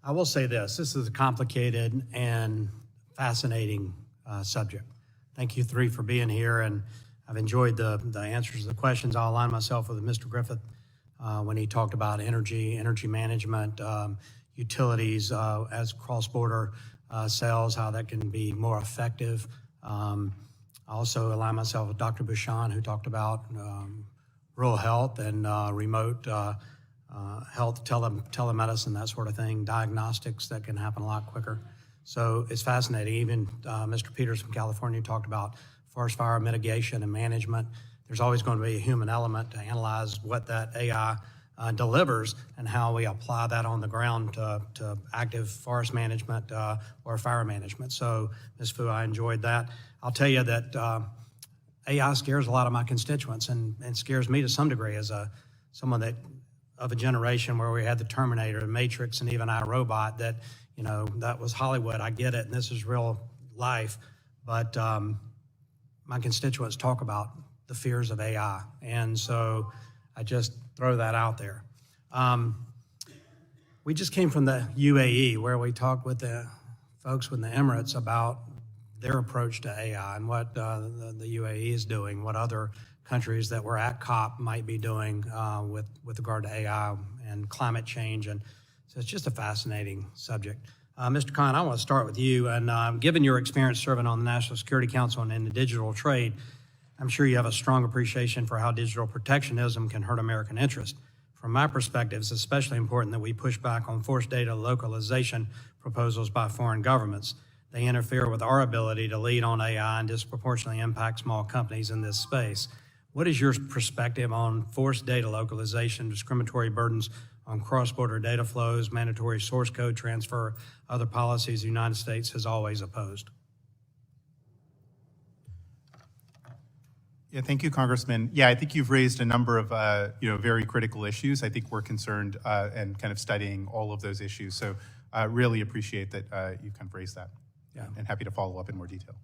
I will say this is a complicated and fascinating subject. Thank you three for being here, and I've enjoyed the answers to the questions. I'll align myself with Mr. Griffith when he talked about energy management, utilities as cross-border sales, how that can be more effective. I also align myself with Dr. Bouchon, who talked about rural health and remote health, telemedicine, that sort of thing, diagnostics that can happen a lot quicker. So it's fascinating. Even Mr. Peters from California talked about forest fire mitigation and management. There's always going to be a human element to analyze what that AI delivers and how we apply that on the ground to active forest management or fire management. So, Ms. Fu, I enjoyed that. I'll tell you that AI scares a lot of my constituents and scares me to some degree as someone that of a generation where we had the Terminator, the Matrix, and even iRobot. That that was Hollywood. I get it, and this is real life. But my constituents talk about the fears of AI, and so I just throw that out there. We just came from the UAE, where we talked with the folks with the Emirates about their approach to AI and what the UAE is doing, what other countries that were at COP might be doing with regard to AI and climate change. And so it's just a fascinating subject. Mr. Khan, I want to start with you. And given your experience serving on the National Security Council and in the digital trade, I'm sure you have a strong appreciation for how digital protectionism can hurt American interest. From my perspective, it's especially important that we push back on forced data localization proposals by foreign governments. They interfere with our ability to lead on AI and disproportionately impact small companies in this space. What is your perspective on forced data localization, discriminatory burdens on cross-border data flows, mandatory source code transfer, other policies the United States has always opposed? Yeah, thank you, Congressman. Yeah, I think you've raised a number of very critical issues. I think we're concerned and kind of studying all of those issues. So I really appreciate that you kind of raised that. Yeah, and happy to follow up in more detail.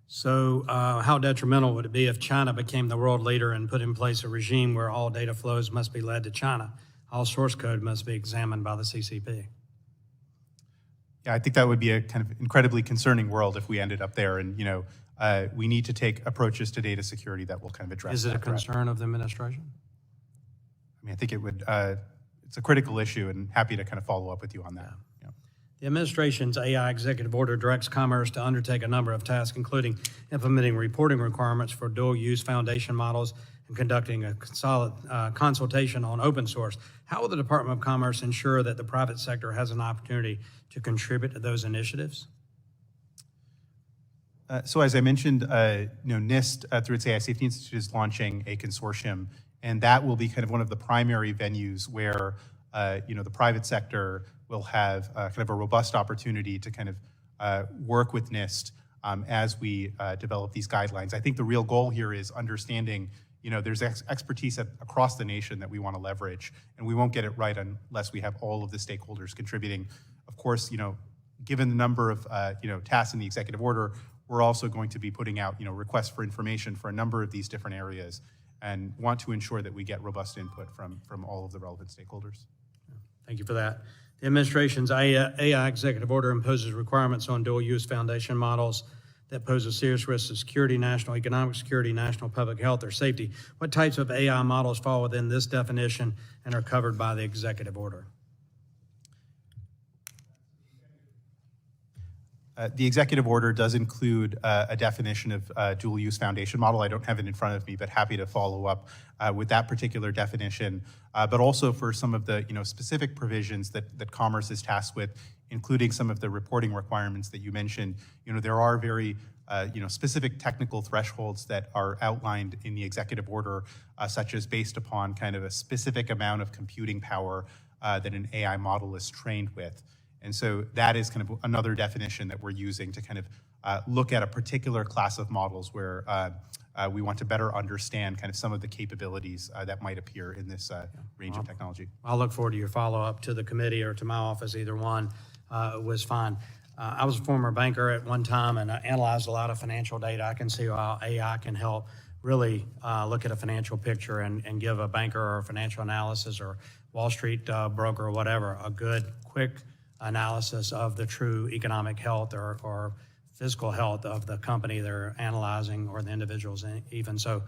So how detrimental would it be if China became the world leader and put in place a regime where all data flows must be led to China? All source code must be examined by the CCP. Yeah, I think that would be a kind of incredibly concerning world if we ended up there. And, we need to take approaches to data security that will kind of address that. Is it a concern of the administration? I mean, I think it would, it's a critical issue, and happy to kind of follow up with you on that. Yeah. The administration's AI executive order directs Commerce to undertake a number of tasks, including implementing reporting requirements for dual-use foundation models and conducting a consultation on open source. How will the Department of Commerce ensure that the private sector has an opportunity to contribute to those initiatives? So as I mentioned, NIST, through its AI Safety Institute, is launching a consortium, and that will be kind of one of the primary venues where the private sector will have kind of a robust opportunity to kind of work with NIST as we develop these guidelines. I think the real goal here is understanding, there's expertise across the nation that we want to leverage, and we won't get it right unless we have all of the stakeholders contributing. Of course, given the number of tasks in the executive order, we're also going to be putting out requests for information for a number of these different areas, and want to ensure that we get robust input from all of the relevant stakeholders. Thank you for that. The administration's AI executive order imposes requirements on dual-use foundation models that pose a serious risk to security, national economic security, national public health, or safety. What types of AI models fall within this definition and are covered by the executive order? The executive order does include a definition of dual-use foundation model. I don't have it in front of me, but happy to follow up with that particular definition. But also for some of the specific provisions that Commerce is tasked with, including some of the reporting requirements that you mentioned. There are very specific technical thresholds that are outlined in the executive order, such as based upon kind of a specific amount of computing power that an AI model is trained with. And so that is kind of another definition that we're using to kind of look at a particular class of models where we want to better understand kind of some of the capabilities that might appear in this range of technology. I'll look forward to your follow-up to the committee or to my office, either one was fine. I was a former banker at one time, and I analyzed a lot of financial data. I can see how AI can help really look at a financial picture and give a banker or a financial analysis or Wall Street broker or whatever a good, quick analysis of the true economic health or physical health of the company they're analyzing or the individuals even. So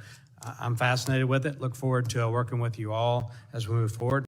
I'm fascinated with it. Look forward to working with you all as we move forward.